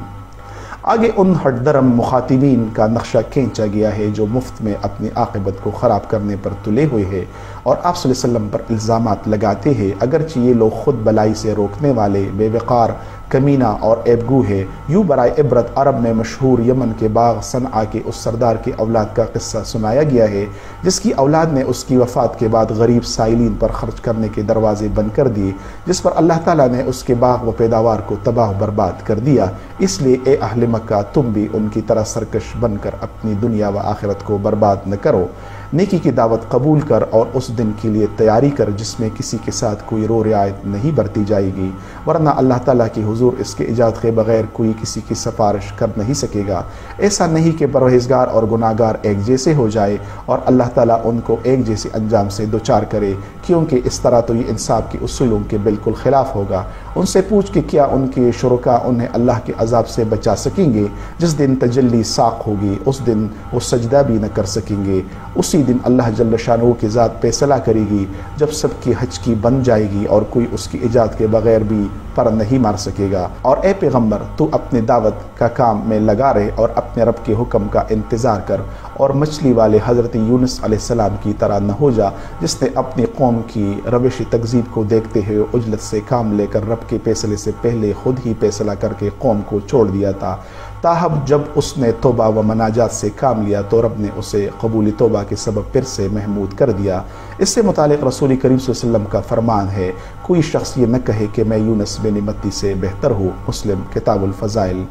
S1: آگے ان ہٹ درم مخاطبین کا نقشہ کھینچا گیا ہے جو مفت میں اپنی عاقبت کو خراب کرنے پر تلے ہوئے ہیں اور آپ صلی اللہ علیہ وسلم پر الزامات لگاتے ہیں، اگرچہ یہ لوگ خود بلائی سے روکنے والے، بے وقار، کمینہ اور عیبگو ہے۔ یوں برائے عبرت عرب میں مشہور یمن کے باغ صنعا کے اس سردار کی اولاد کا قصہ سنایا گیا ہے جس کی اولاد نے اس کی وفات کے بعد غریب سائلین پر خرچ کرنے کے دروازے بند کر دیے، جس پر اللہ تعالیٰ نے اس کے باغ و پیداوار کو تباہ و برباد کر دیا۔ اس لیے اے اہل مکہ، تم بھی ان کی طرح سرکش بن کر اپنی دنیا و آخرت کو برباد نہ کرو، نیکی کی دعوت قبول کر اور اس دن کے لیے تیاری کر جس میں کسی کے ساتھ کوئی رو رعایت نہیں برتی جائے گی، ورنہ اللہ تعالیٰ کی حضور اس کے اجازت کے بغیر کوئی کسی کی سفارش کر نہیں سکے گا۔ ایسا نہیں کہ پرہیزگار اور گناہگار ایک جیسے ہو جائے اور اللہ تعالیٰ ان کو ایک جیسے انجام سے دوچار کرے، کیونکہ اس طرح تو یہ انصاف کے اصولوں کے بالکل خلاف ہوگا۔ ان سے پوچھ کہ کیا ان کے شرکا انہیں اللہ کے عذاب سے بچا سکیں گے؟ جس دن تجلی ساق ہوگی اس دن وہ سجدہ بھی نہ کر سکیں گے۔ اسی دن اللہ جل شانہ کی ذات فیصلہ کرے گی جب سب کی حج کی بن جائے گی اور کوئی اس کی اجازت کے بغیر بھی پر نہیں مار سکے گا۔ اور اے پیغمبر، تو اپنے دعوت کا کام میں لگا رہے اور اپنے رب کے حکم کا انتظار کر، اور مچھلی والے حضرت یونس علیہ السلام کی طرح نہ ہو جا جس نے اپنی قوم کی روش تکذیب کو دیکھتے ہوئے عجلت سے کام لے کر رب کے فیصلے سے پہلے خود ہی فیصلہ کر کے قوم کو چھوڑ دیا تھا۔ تاہم جب اس نے توبہ و مناجات سے کام لیا تو رب نے اسے قبول توبہ کے سبب پھر سے محمود کر دیا۔ اس سے متعلق رسول کریم صلی اللہ علیہ وسلم کا فرمان ہے، کوئی شخص یہ نہ کہے کہ میں یونس بن متی سے بہتر ہوں، مسلم کتاب الفضائل۔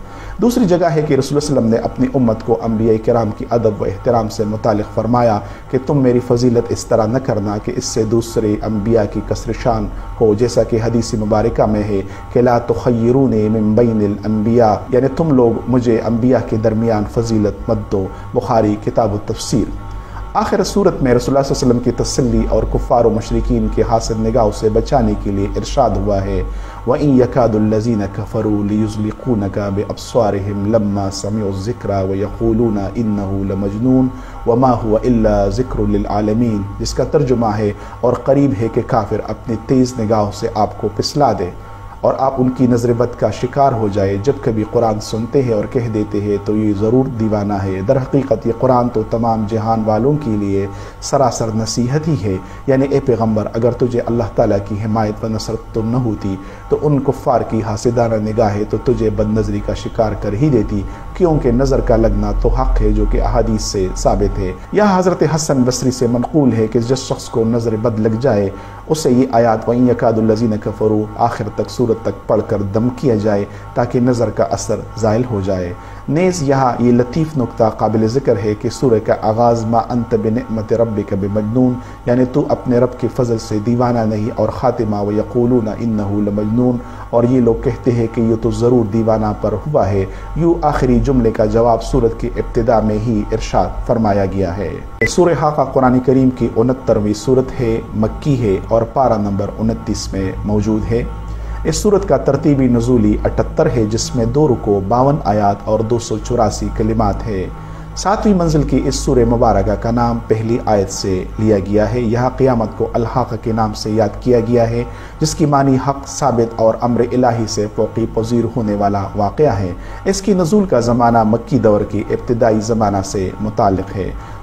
S1: دوسری جگہ ہے کہ رسول اللہ علیہ وسلم نے اپنی امت کو انبیاء کرام کی ادب و احترام سے متعلق فرمایا کہ تم میری فضیلت اس طرح نہ کرنا کہ اس سے دوسرے انبیاء کی کسر شان ہو، جیسا کہ حدیث مبارکہ میں ہے کہ لا تخیرونی من بین الانبیاء، یعنی تم لوگ مجھے انبیاء کے درمیان فضیلت مت دو، بخاری کتاب التفسیر۔ آخر صورت میں رسول اللہ صلی اللہ علیہ وسلم کی تسلی اور کفار و مشرکین کے حاسد نگاہوں سے بچانے کے لیے ارشاد ہوا ہے وَإِن يَكَادُ الَّذِينَ كَفَرُوا لِيُزْلِقُونَكَ بِأَبْصَارِهِمْ لَمَّا سَمِعُوا الذِّكْرَ وَيَقُولُونَ إِنَّهُ لَمَجْنُونٌ وَمَا هُوَ إِلَّا ذِكْرٌ لِلْعَالَمِينَ، جس کا ترجمہ ہے اور قریب ہے کہ کافر اپنی تیز نگاہوں سے آپ کو پسلا دے اور آپ ان کی نظر بد کا شکار ہو جائے۔ جب کبھی قرآن سنتے ہیں اور کہہ دیتے ہیں تو یہ ضرور دیوانہ ہے، در حقیقت یہ قرآن تو تمام جہان والوں کے لیے سراسر نصیحت ہی ہے۔ یعنی اے پیغمبر، اگر تجھے اللہ تعالیٰ کی حمایت و نصرت تو نہ ہوتی تو ان کفار کی حاسدانہ نگاہیں تو تجھے بد نظری کا شکار کر ہی دیتی، کیونکہ نظر کا لگنا تو حق ہے جو کہ احادیث سے ثابت ہے۔ یہاں حضرت حسن بصری سے منقول ہے کہ جس شخص کو نظر بد لگ جائے اسے یہ آیات وَإِن يَكَادُ الَّذِينَ كَفَرُوا آخر تک سورت تک پڑھ کر دم کیا جائے تاکہ نظر کا اثر زائل ہو جائے۔ نیز یہاں یہ لطیف نکتہ قابل ذکر ہے کہ سورہ کا آغاز ما انت بنعمت ربک بمجنون، یعنی تو اپنے رب کے فضل سے دیوانہ نہیں، اور خاتمہ ویقولون انہ لمجنون، اور یہ لوگ کہتے ہیں کہ یہ تو ضرور دیوانہ پر ہوا ہے۔ یوں آخری جملے کا جواب سورت کی ابتدا میں ہی ارشاد فرمایا گیا ہے۔ سورہ حاقہ قرآن کریم کی 69ویں سورت ہے، مکی ہے اور پارہ نمبر 29 میں موجود ہے۔ اس سورت کا ترتیبی نزولی 78 ہے، جس میں 2 رکوع 52 آیات اور 284 کلمات ہے۔ 7ویں منزل کی اس سورہ مبارکہ کا نام پہلی آیت سے لیا گیا ہے۔ یہاں قیامت کو الحاقہ کے نام سے یاد کیا گیا ہے، جس کی معنی حق ثابت اور امر الہی سے فوقی پذیر ہونے والا واقعہ ہے۔ اس کی نزول کا زمانہ مکی دور کی ابتدائی زمانہ سے متعلق ہے۔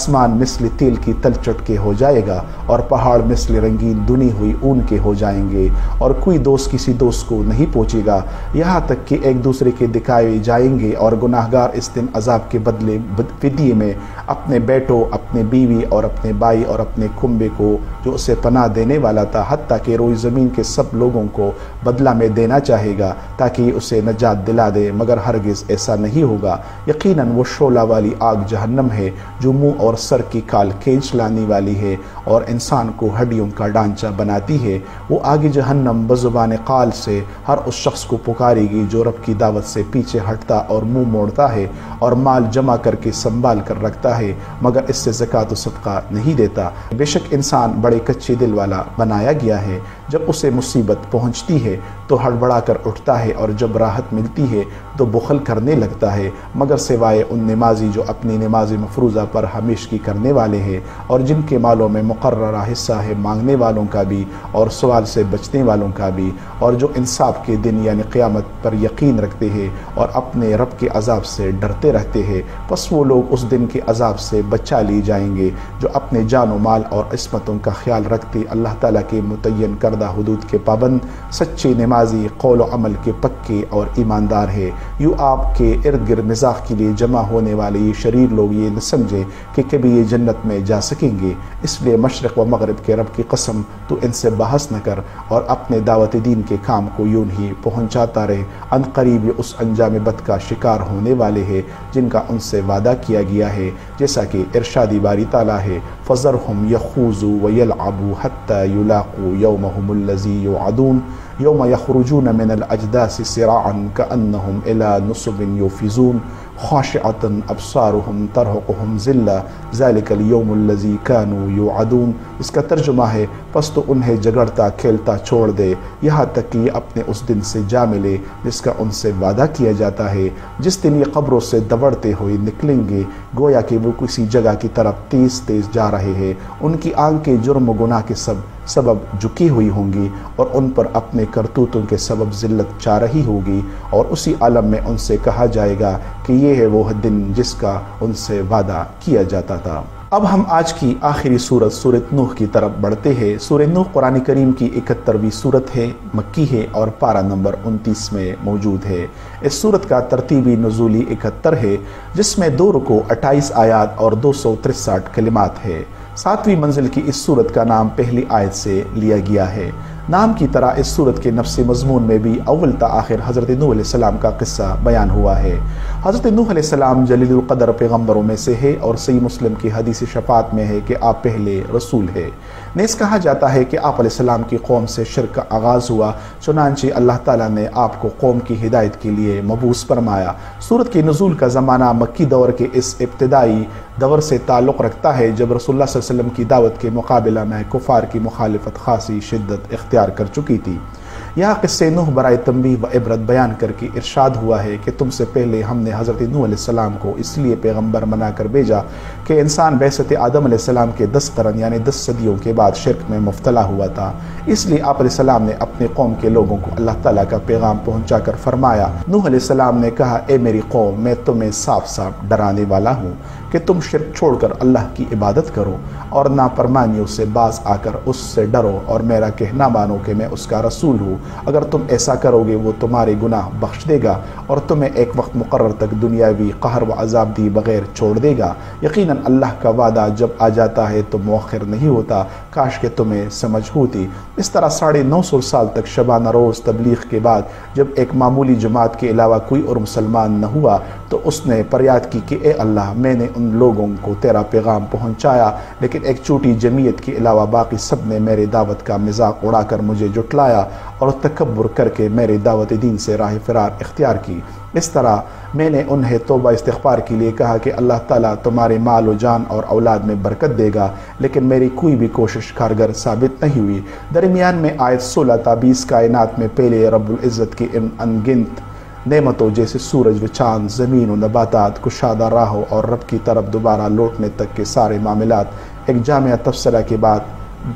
S1: آسمان مثل تیل کی تلچٹ کے ہو جائے گا اور پہاڑ مثل رنگین دنی ہوئی اون کے ہو جائیں گے، اور کوئی دوست کسی دوست کو نہیں پہنچے گا یہاں تک کہ ایک دوسرے کے دکھائے جائیں گے، اور گناہگار اس دن عذاب کے بدلے فدیے میں اپنے بیٹوں، اپنے بیوی اور اپنے بھائی اور اپنے کنبے کو جو اسے پناہ دینے والا تھا، حتیٰ کہ روئی زمین کے سب لوگوں کو بدلہ میں دینا چاہے گا تاکہ یہ اسے نجات دلا دے، مگر ہرگز ایسا نہیں ہوگا۔ یقیناً وہ شعلہ والی آگ جہنم ہے جو منہ اور سر کی کھال کھینچ لانے والی ہے اور انسان کو ہڈیوں کا ڈھانچہ بناتی ہے۔ وہ آگ جہنم بزبان قال سے ہر اس شخص کو پکارے گی جو رب کی دعوت سے پیچھے ہٹتا اور منہ موڑتا ہے اور مال جمع کر کے سنبھال کر رکھتا ہے مگر اس سے زکوٰۃ و صدقہ نہیں دیتا۔ بے شک انسان بڑے کچے دل والا بنایا گیا ہے، جب اسے مصیبت پہنچتی ہے تو ہڑبڑا کر اٹھتا ہے اور جب راحت ملتی ہے تو بخل کرنے لگتا ہے، مگر سوائے ان نمازی جو اپنی نماز مفروضہ پر ہمیشگی کرنے والے ہیں اور جن کے مالوں میں مقررہ حصہ ہے مانگنے والوں کا بھی اور سوال سے بچنے والوں کا بھی، اور جو انصاف کے دن یعنی قیامت پر یقین رکھتے ہیں اور اپنے رب کے عذاب سے ڈرتے رہتے ہیں، پس وہ لوگ اس دن کے عذاب سے بچا لی جائیں گے جو اپنے جان و مال اور عصمتوں کا خیال رکھتے، اللہ تعالیٰ کے متعین کردہ حدود کے پابند، سچے نمازی، قول و عمل کے پکے اور ایماندار ہے۔ یوں آپ کے ارد گرد مزاح کے لیے جمع ہونے والے یہ شریر لوگ یہ نہ سمجھیں کہ کبھی یہ جنت میں جا سکیں گے، اس لیے مشرق و مغرب کے رب کی قسم تو ان سے بحث نہ کر اور اپنے دعوت دین کے کام کو یوں ہی پہنچاتا رہے، ان قریب یہ اس انجام بد کا شکار ہونے والے ہیں جن کا ان سے وعدہ کیا گیا ہے، جیسا کہ ارشادی باری تعالیٰ ہے فَذَرْهُمْ يَخُوضُوا وَيَلْعَبُوا حَتَّى يُلَاقُوا يَوْمَهُمُ الَّذِي يُوعَدُونَ يوم يخرجون من الأجداث سراعا كأنهم إلى نصب يوفزون خاشعة أبصارهم ترهقهم ذلة ذلك اليوم الذي كانوا يوعدون۔ اس کا ترجمہ ہے پس تو انہیں جگڑتا کھیلتا چھوڑ دے یہاں تک کہ یہ اپنے اس دن سے جا ملے جس کا ان سے وعدہ کیا جاتا ہے، جس دن یہ قبروں سے دوڑتے ہوئے نکلیں گے گویا کہ وہ کسی جگہ کی طرف تیز تیز جا رہے ہیں، ان کی آنکھیں جرم و گناہ کے سبب جھکی ہوئی ہوں گی اور ان پر اپنے کرتوتوں کے سبب ذلت چاہ رہی ہوگی، اور اسی عالم میں ان سے کہا جائے گا کہ یہ ہے وہ دن جس کا ان سے وعدہ کیا جاتا تھا۔ اب ہم آج کی آخری سورت سورۃ نوح کی طرف بڑھتے ہیں۔ سورۃ نوح قرآن کریم کی 71ویں سورت ہے، مکی ہے اور پارہ نمبر 29 میں موجود ہے۔ اس سورت کا ترتیبی نزولی 71 ہے، جس میں 2 رکوع 28 آیات اور 263 کلمات ہے۔ 7ویں منزل کی اس سورت کا نام پہلی آیت سے لیا گیا ہے۔ نام کی طرح اس سورت کے نفس مضمون میں بھی اول تا آخر حضرت نوح علیہ السلام کا قصہ بیان ہوا ہے۔ حضرت نوح علیہ السلام جلیل القدر پیغمبروں میں سے ہے اور صحیح مسلم کی حدیث شفاعت میں ہے کہ آپ پہلے رسول ہے۔ نیز کہا جاتا ہے کہ آپ علیہ السلام کی قوم سے شرک کا آغاز ہوا، چنانچہ اللہ تعالیٰ نے آپ کو قوم کی ہدایت کے لیے مبعوث فرمایا۔ سورت کے نزول کا زمانہ مکی دور کے اس ابتدائی دور سے تعلق رکھتا ہے جب رسول اللہ صلی اللہ علیہ وسلم کی دعوت کے مقابلہ میں کفار کی مخالفت خاصی شدت اختیار کر چکی تھی۔ یہاں قصہ نوح برائے تنبیہ و عبرت بیان کر کے ارشاد ہوا ہے کہ تم سے پہلے ہم نے حضرت نوح علیہ السلام کو اس لیے پیغمبر بنا کر بھیجا کہ انسان بعثت آدم علیہ السلام کے 10 قرن یعنی 10 صدیوں کے بعد شرک میں مبتلا ہوا تھا، اس لیے آپ علیہ السلام نے اپنے قوم کے لوگوں کو اللہ تعالیٰ کا پیغام پہنچا کر فرمایا۔ نوح علیہ السلام نے کہا اے میری قوم، میں تمہیں صاف صاف ڈرانے والا ہوں کہ تم شرک چھوڑ کر اللہ کی عبادت کرو اور نافرمانیوں سے باز آ کر اس سے ڈرو اور میرا کہنا مانو کہ میں اس کا رسول ہوں۔ اگر تم ایسا کرو گے وہ تمہارے گناہ بخش دے گا اور تمہیں ایک وقت مقرر تک دنیاوی قہر و عذاب دی بغیر چھوڑ دے گا۔ یقیناً اللہ کا وعدہ جب آ جاتا ہے تو مؤخر نہیں ہوتا، کاش کہ تمہیں سمجھ ہوتی۔ اس طرح 950 سال تک شبانہ روز تبلیغ کے بعد جب ایک معمولی جماعت کے علاوہ کوئی اور مسلمان نہ ہوا تو اس نے فریاد کی کہ اے اللہ، میں نے ان لوگوں کو تیرا پیغام پہنچایا لیکن ایک چھوٹی جمعیت کے علاوہ باقی سب نے میرے دعوت کا مذاق اڑا کر مجھے جھٹلایا اور تکبر کر کے میرے دعوت دین سے راہ فرار اختیار کی۔ اس طرح میں نے انہیں توبہ استغفار کے لیے کہا کہ اللہ تعالیٰ تمہارے مال و جان اور اولاد میں برکت دے گا، لیکن میری کوئی بھی کوشش کارگر ثابت نہیں ہوئی۔ درمیان میں آیت 16 تا 20 کائنات میں پہلے رب العزت کی انگنت نعمتوں جیسے سورج و چاند، زمین و نباتات، کشادہ راہوں اور رب کی طرف دوبارہ لوٹنے تک کے سارے معاملات ایک جامع تبصرہ کے بعد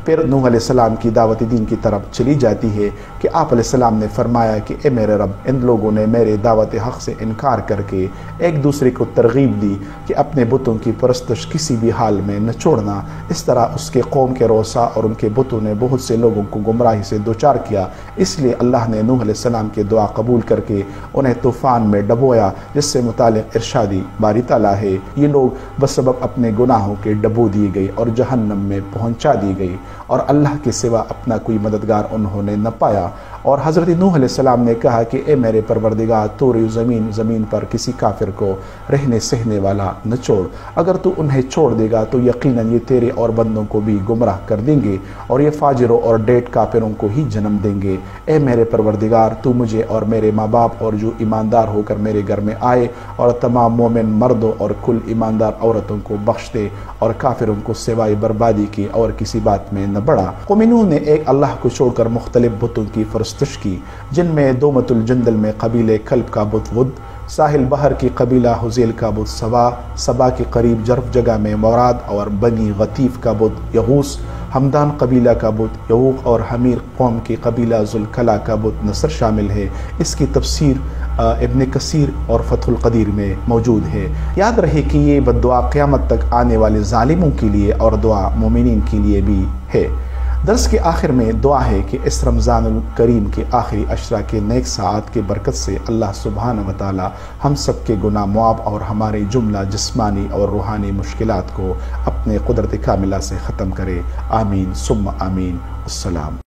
S1: پھر نوح علیہ السلام کی دعوت دین کی طرف چلی جاتی ہے کہ آپ علیہ السلام نے فرمایا کہ اے میرے رب، ان لوگوں نے میرے دعوت حق سے انکار کر کے ایک دوسرے کو ترغیب دی کہ اپنے بتوں کی پرستش کسی بھی حال میں نہ چھوڑنا۔ اس طرح اس کے قوم کے روسا اور ان کے بتوں نے بہت سے لوگوں کو گمراہی سے دوچار کیا، اس لیے اللہ نے نوح علیہ السلام کی دعا قبول کر کے انہیں طوفان میں ڈبویا، جس سے متعلق ارشادی باری تعالیٰ ہے، یہ لوگ بسبب اپنے گناہوں کے ڈبو دیے گئے اور جہنم میں پہنچا دی گئی، اور اللہ کے سوا اپنا کوئی مددگار انہوں نے نہ پایا۔ اور حضرت نوح علیہ السلام نے کہا کہ اے میرے پروردگار، تو زمین پر کسی کافر کو رہنے سہنے والا نہ چھوڑ، اگر تو انہیں چھوڑ دے گا تو یقیناً یہ تیرے اور بندوں کو بھی گمراہ کر دیں گے، اور یہ فاجروں اور ڈیٹ کافروں کو ہی جنم دیں گے۔ اے میرے پروردگار، تو مجھے اور میرے ماں باپ اور جو ایماندار ہو کر میرے گھر میں آئے اور تمام مومن مردوں اور کل ایماندار عورتوں کو بخش دے، اور کافروں کو سوائے بربادی کی اور کسی بات میں نہ بڑھا۔ قوم نوح نے ایک اللہ کو چھوڑ کر مختلف بتوں کی پرستش کی، جن میں دومت الجندل میں قبیلے کلب کا بت ود، ساحل بحر کی قبیلہ حزیل کا بت سبا کے قریب جرف جگہ میں موراد اور بنی غطیف کا بت یغوس، ہمدان قبیلہ کا بت یعوق اور حمیر قوم کی قبیلہ ذوالکلا کا بت نصر شامل ہے۔ اس کی تفسیر ابن کثیر اور فتح القدیر میں موجود ہے۔ یاد رہے کہ یہ بد دعا قیامت تک آنے والے ظالموں کے لیے اور دعا مومنین کے لیے بھی ہے۔ درس کے آخر میں دعا ہے کہ اس رمضان الکریم کے آخری عشرہ کے نیک ساعات کے برکت سے اللہ سبحانہ وتعالی ہم سب کے گناہ معاف اور ہمارے جملہ جسمانی اور روحانی مشکلات کو اپنے قدرت کاملہ سے ختم کرے۔ آمین ثم آمین۔ السلام۔